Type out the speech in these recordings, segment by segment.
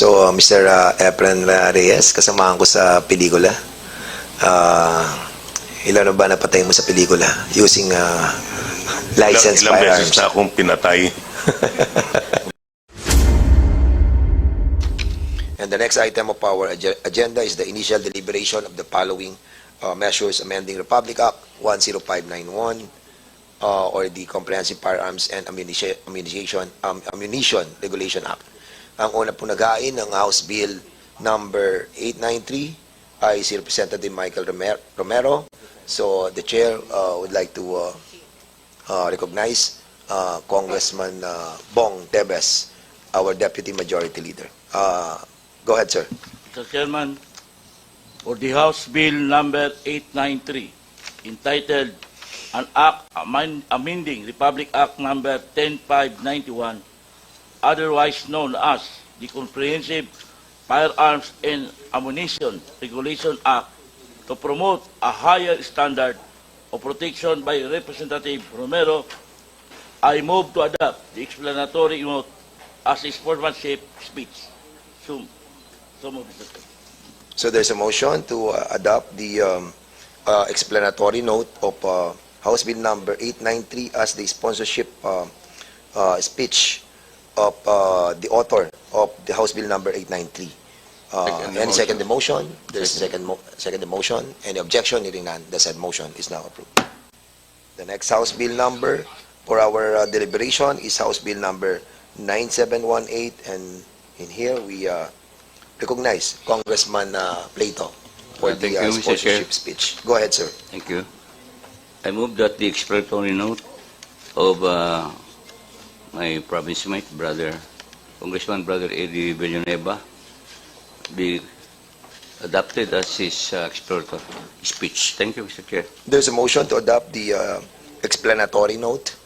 So, Mr. Efren Reyes, kasamahan ko sa pelikula. Ilan na ba napatay mo sa pelikula using licensed Ilang beses firearms? na akong pinatay. And the next item of our agenda is the initial deliberation of the following measures amending Republic Act 10591 or the Comprehensive Firearms and Ammunition Regulation Act. Ang una po nagain ng House Bill number 893 ay si Representative Michael Romero. So the chair would like to recognize Congressman Bong Tebes, our Deputy Majority Leader. Go ahead, sir. Mr. Chairman, for the House Bill number 893, entitled An Act Amending Republic Act number 10591, otherwise known as the Comprehensive Firearms and Ammunition Regulation Act, to promote a higher standard of protection by Representative Romero, I move to adopt the explanatory note as a sportsmanship speech. So move, Mr. Chairman. So there's a motion to adopt the explanatory note of House Bill number 893 as the sponsorship speech of the author of the House Bill number 893. And second the motion. There's a second the motion. Any objection? Hearing none, the said motion is now approved. The next House Bill number for our deliberation is House Bill number 9718, and in here we recognize Congressman Plato for the Thank you, Mr. Chair. sponsorship speech. Go ahead, sir. Thank you. I move that the explanatory note of my province mate, Congressman Brother Eddie Villanueva, be adopted as his explanatory speech. Thank you, Mr. Chair. There's a motion to adopt the explanatory note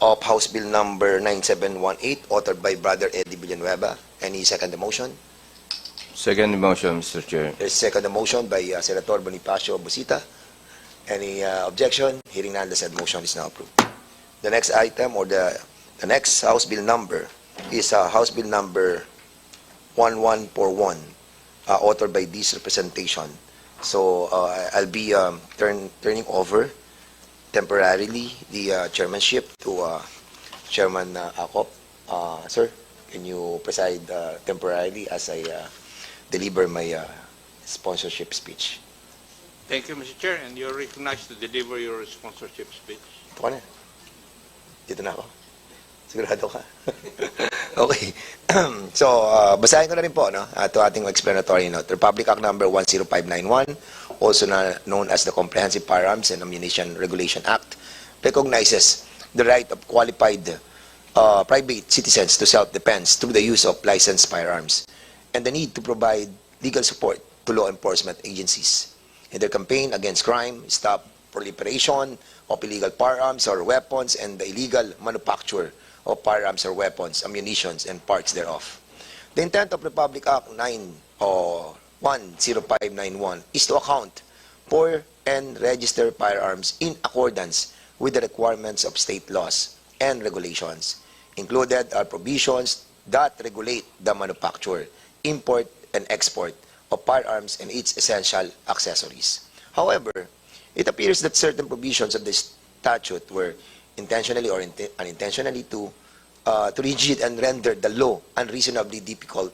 of House Bill number 9718, authored by Brother Eddie Villanueva. Any second the motion? Second motion, Mr. Chair. There's a second the motion by Senator Bonifacio Busita. Any objection? Hearing none, the said motion is now approved. The next item or the next House Bill number is House Bill number 1141, authored by this representation. So I'll be turning over temporarily the chairmanship to Chairman Acop. Sir, can you preside temporarily as I deliver my sponsorship speech? Thank you, Mr. Chair, and you're recognized to deliver your sponsorship speech. Ito ka na. Dito na ako. Sigurado ka. Okay. So, basahin ko na rin po, no? Ito ating explanatory note. Republic Act number 10591, also known as the Comprehensive Firearms and Ammunition Regulation Act, recognizes the right of qualified private citizens to self-defense through the use of licensed firearms and the need to provide legal support to law enforcement agencies in their campaign against crime, stop proliferation of illegal firearms or weapons, and the illegal manufacture of firearms or weapons, ammunitions, and parts thereof. The intent of Republic Act 10591 is to account for and register firearms in accordance with the requirements of state laws and regulations. Included are provisions that regulate the manufacture, import, and export of firearms and its essential accessories. However, it appears that certain provisions of the statute were intentionally or unintentionally too rigid and rendered the law unreasonably difficult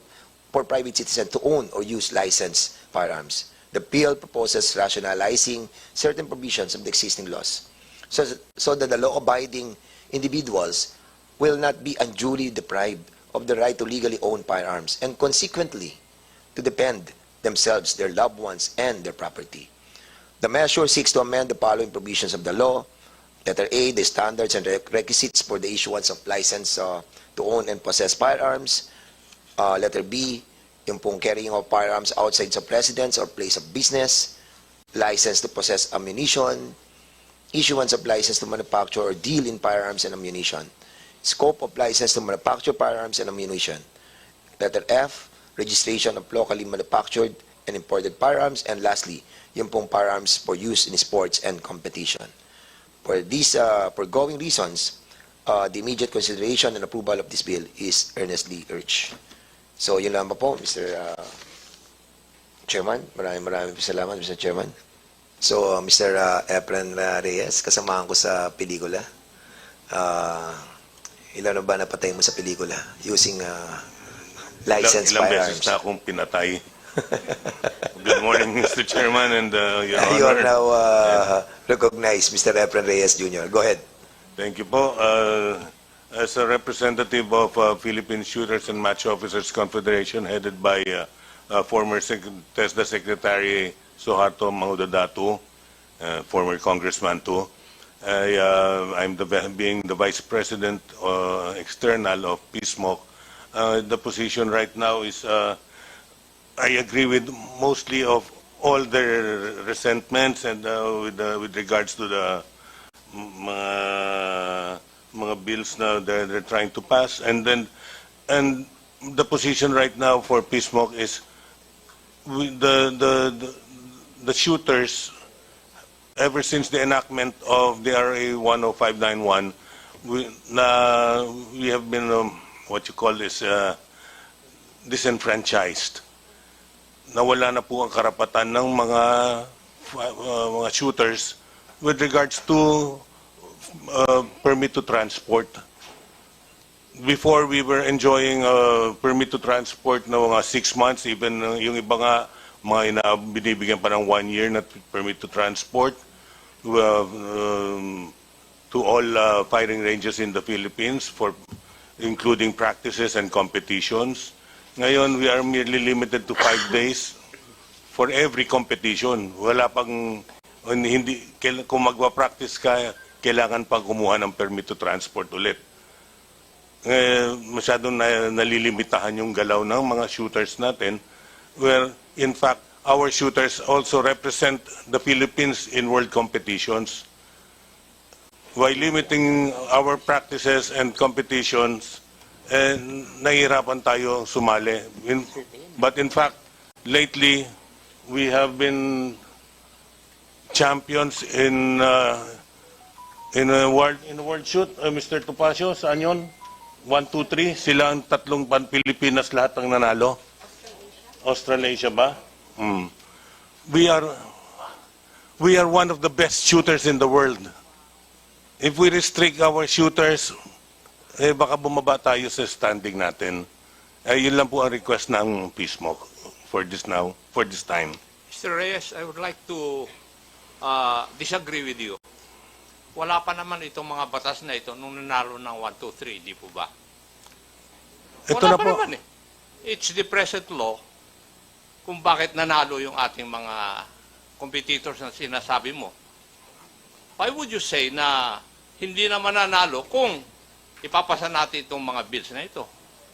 for private citizens to own or use licensed firearms. The bill proposes rationalizing certain provisions of the existing laws so that the law-abiding individuals will not be unduly deprived of the right to legally own firearms and consequently to defend themselves, their loved ones, and their property. The measure seeks to amend the following provisions of the law. Letter A, the standards and requisites for the issuance of license to own and possess firearms. Letter B, yung pong carrying of firearms outside of residence or place of business. License to possess ammunition. Issuance of license to manufacture or deal in firearms and ammunition. Scope of license to manufacture firearms and ammunition. Letter F, registration of locally manufactured and imported firearms. And lastly, yung pong firearms for use in sports and competition. For these foregoing reasons, the immediate consideration and approval of this bill is earnestly urged. So, yun lang po, Mr. Chairman. Maraming salamat, Mr. Chairman. So, Mr. Efren Reyes, kasamahan ko sa pelikula. Ilan na ba napatay mo sa pelikula using licensed Ilang beses firearms? na akong pinatay. Good morning, Mr. Chairman and Your You are Honor. now recognized, Mr. Efren Reyes Jr. Go ahead. Thank you po. As a representative of Philippine Shooters and Match Officers Confederation headed by former TESDA Secretary Suharto Mangudadatu, former congressman too, I'm being the Vice President External of PSMOC. The position right now is I agree with mostly of all their resentments and with regards to the mga bills na they're trying to pass, and the position right now for PSMOC is the shooters ever since the enactment of the RA 10591 we have been what you call this disenfranchised. Nawala na po ang karapatan ng mga shooters with regards to permit to transport. Before, we were enjoying permit to transport na mga 6 months, even yung iba nga, mga binibigyan pa ng 1 year na permit to transport to all firing ranges in the Philippines, including practices and competitions. Ngayon, we are merely limited to 5 days for every competition. Wala pang, kung magwa-practice ka, kailangan pang kumuha ng permit to transport ulit. Masyadong nalilimitahan yung galaw ng mga shooters natin, where in fact, our shooters also represent the Philippines in world competitions. While limiting our practices and competitions, nahihirapan tayo sumali. But in fact, lately, we have been champions in a world shoot. Mr. Topacio, saan yun? 1, 2, 3, sila ang tatlong pan-Pilipinas lahat ang nanalo. Australasia ba? We are one of the best shooters in the world. If we restrict our shooters, baka bumaba tayo sa standing natin. Yun lang po ang request ng PSMOC for this time. Mr. Reyes, I would like to disagree with you. Wala pa naman itong mga batas na ito nung nanalo ng 1, 2, 3, di po ba? Ito Wala na pa po. naman eh. It's the present law kung bakit nanalo yung ating mga competitors na sinasabi mo. Why would you say na hindi naman nanalo kung ipapasa natin itong mga bills na ito?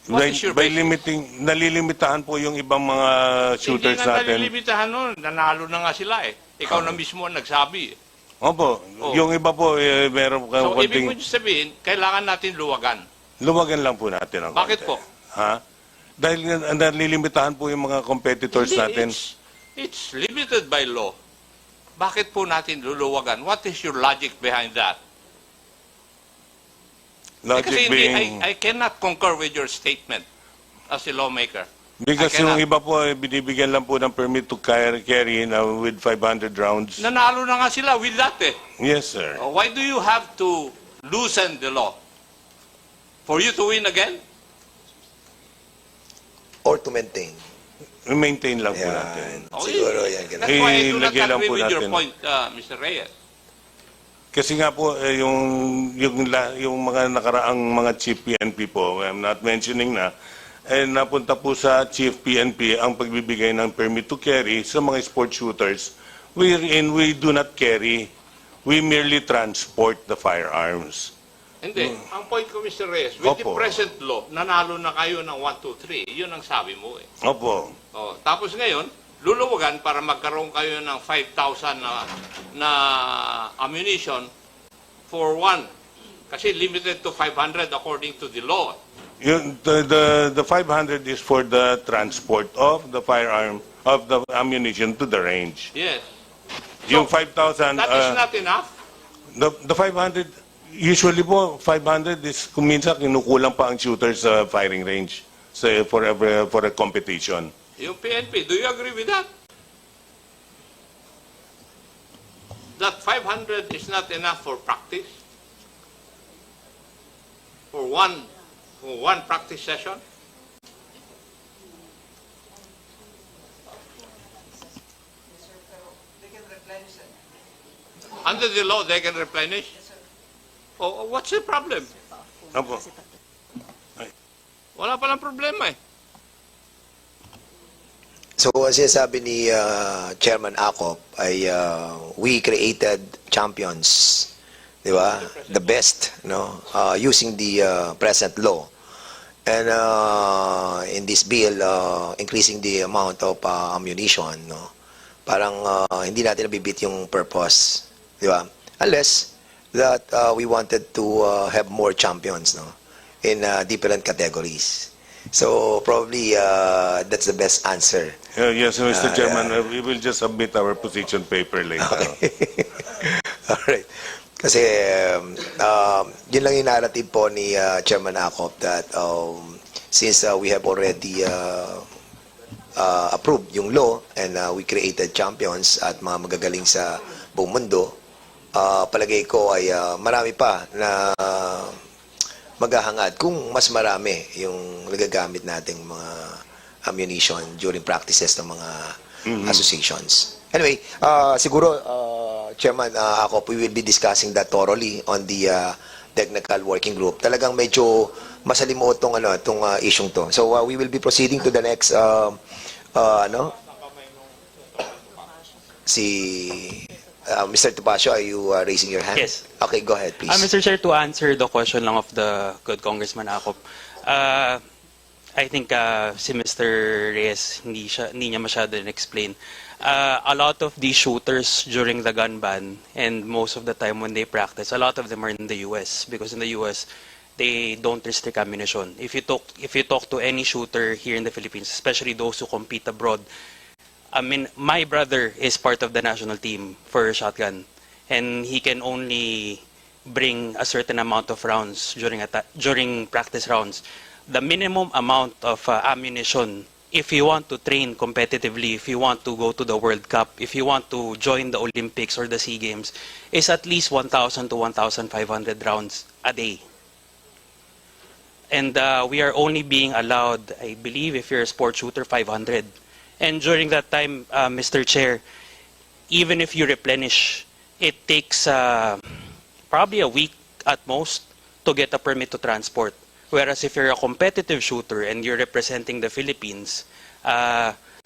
What is your By basis? nalilimitahan po yung ibang mga shooters Hindi nga natin. nalilimitahan nun. Nanalo na nga sila eh. Ikaw na mismo ang nagsabi eh. Opo, Oh. yung iba po, meron So, ibig konting mo sabihin, kailangan natin luwagan. luwagan lang po natin ang Bakit konti. po? Ha? Dahil nalilimitahan po yung mga competitors Hindi, natin. it's limited by law. Bakit po natin luluwagan? What is your logic behind that? Logic Kasi being, I cannot concur with your statement as a lawmaker. because I yung cannot. iba po, binibigyan lang po ng permit to carry na with 500 rounds. Nanalo na nga sila with that eh. Yes, sir. Why do you have to loosen the law? For you to win again? Or to maintain. Maintain lang po Yan. natin. Siguro yan. That's why I do not Ilagay lang agree po with your natin. point, Mr. Reyes. Kasi nga po, yung mga nakaraang mga chief PNP po, I'm not mentioning na, napunta po sa chief PNP ang pagbibigay ng permit to carry sa mga sport shooters, wherein we do not carry, we merely transport the firearms. Hindi. Ang point ko, Mr. Reyes, with the Opo. present law, nanalo na kayo ng 1, 2, 3. Yun ang sabi mo eh. Opo. Tapos ngayon, luluwagan para magkaroon kayo ng 5,000 na ammunition for one. Kasi limited to 500 according to the law. The 500 is for the transport of the firearm, of the ammunition to the range. Yes. Yung So, 5,000, that is not enough. the 500, usually po, 500 is kung minsan kinukulang pa ang shooter sa firing range. say for a competition. Yung PNP, do you agree with that? That 500 is not enough for practice? For one practice session? Under the law, they can replenish? Oh, what's the problem? Opo. Wala palang problema eh. So, as sinasabi ni Chairman Acop, ay we created champions, di ba? The best, no? Using the present law. And in this bill, increasing the amount of ammunition, no? Parang hindi natin nabibit yung purpose, di ba? Unless that we wanted to have more champions, no? In different categories. So probably that's the best answer. Yes, Mr. Chairman, we will just submit our position paper later. Alright. Kasi yun lang yung narrative po ni Chairman Acop that since we have already approved yung law and we created champions at mga magagaling sa buong mundo, palagay ko ay marami pa na maghahangad kung mas marami yung nagagamit nating mga ammunition during practices ng mga associations. Anyway, siguro, Chairman Acop, we will be discussing that thoroughly on the technical working group. Talagang medyo masalimuot tong isyong to. So we will be proceeding to the next Mr. Topacio, are you raising your hand? Yes. Okay, go ahead, please. Mr. Chair, to answer the question lang of the good Congressman Acop, I think si Mr. Reyes, hindi niya masyado explain. A lot of these shooters during the gun ban and most of the time when they practice, a lot of them are in the US because in the US, they don't restrict ammunition. If you talk to any shooter here in the Philippines, especially those who compete abroad, I mean, my brother is part of the national team for shotgun, and he can only bring a certain amount of rounds during practice rounds. The minimum amount of ammunition, if you want to train competitively, if you want to go to the World Cup, if you want to join the Olympics or the SEA Games, is at least 1,000 to 1,500 rounds a day. And we are only being allowed, I believe, if you're a sport shooter, 500. And during that time, Mr. Chair, even if you replenish, it takes probably a week at most to get a permit to transport. Whereas if you're a competitive shooter and you're representing the Philippines,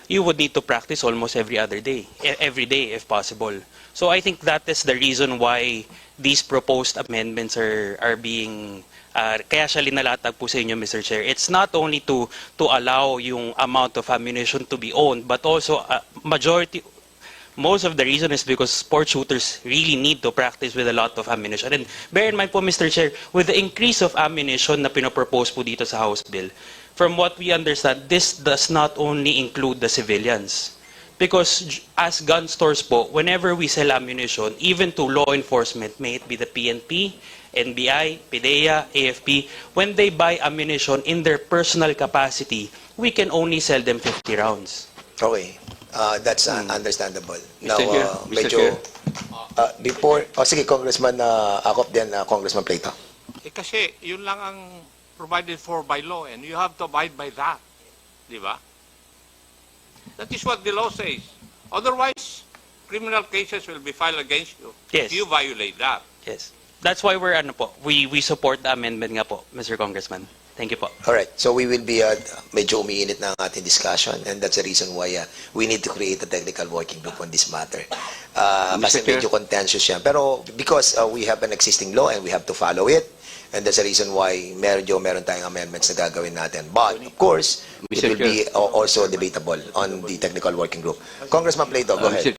you would need to practice almost every day if possible. So I think that is the reason why these proposed amendments are being kaya siya linalatag po sa inyo, Mr. Chair. It's not only to allow yung amount of ammunition to be owned, but also most of the reason is because sport shooters really need to practice with a lot of ammunition. And bear in mind po, Mr. Chair, with the increase of ammunition na pinopropose po dito sa House Bill, from what we understand, this does not only include the civilians. Because as gun stores po, whenever we sell ammunition, even to law enforcement, may it be the PNP, NBI, PDEA, AFP, when they buy ammunition in their personal capacity, we can only sell them 50 rounds. Okay. That's understandable. Now, Chair, Mr. medyo, before, sige, Congressman Acop, then Congressman Plato. Kasi yun lang ang provided for by law and you have to abide by that. Di ba? That is what the law says. Otherwise, criminal cases will be filed against you Yes. if you violate that. Yes. That's why we support the amendment nga po, Mr. Congressman. Thank you po. Alright, so we will be medyo umiinit na ang ating discussion and that's the reason why we need to create a technical working group on this matter. Kasi Chair. medyo contentious yan. Pero because we have an existing law and we have to follow it, and that's the reason why meron tayong amendments na gagawin natin. But, of course, it Mr. will be also debatable on the technical working group. Congressman Plato, go ahead. Mr.